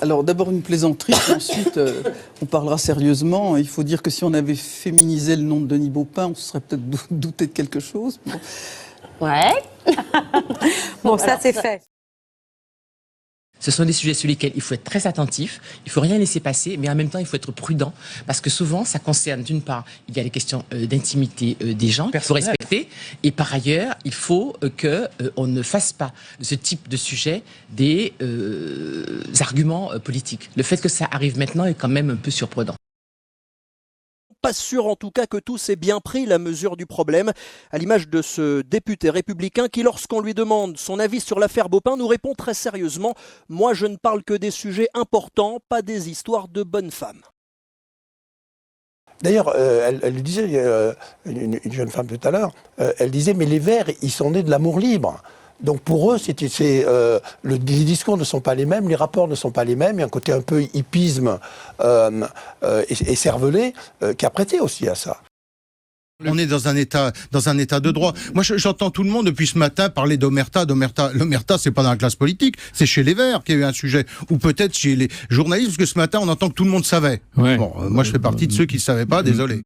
Alors d'abord une plaisanterie, puis ensuite on parlera sérieusement. Il faut dire que si on avait féminisé le nom de Denis Baupin, on se serait peut-être douté de quelque chose. Bon. Ouais. Bon, ça c'est fait. Ce sont des sujets sur lesquels il faut être très attentif, il ne faut rien laisser passer, mais en même temps, il faut être prudent, parce que souvent, ça concerne, d'une part, il y a les questions d'intimité des gens qu'il faut respecter, et par ailleurs, il faut qu'on ne fasse pas de ce type de sujet des arguments politiques. Le fait que ça arrive maintenant est quand même un peu surprenant. Pas sûr en tout cas que tous aient bien pris la mesure du problème, à l'image de ce député républicain qui, lorsqu'on lui demande son avis sur l'affaire Baupin, nous répond très sérieusement « Moi je ne parle que des sujets importants, pas des histoires de bonnes femmes ». D'ailleurs, elle disait, une jeune femme tout à l'heure, elle disait « Mais les Verts, ils sont nés de l'amour libre ». Donc pour eux, les discours ne sont pas les mêmes, les rapports ne sont pas les mêmes. Il y a un côté un peu hippisme et cervelé qui a prêté aussi à ça. On est dans un état de droit. Moi, j'entends tout le monde depuis ce matin parler d'Omerta. L'Omerta, c'est pas dans la classe politique, c'est chez les Verts qu'il y a eu un sujet, ou peut-être chez les journalistes, parce que ce matin, on entend que tout le monde savait. Ouais. Bon, moi, je fais partie de ceux qui ne savaient pas, désolé.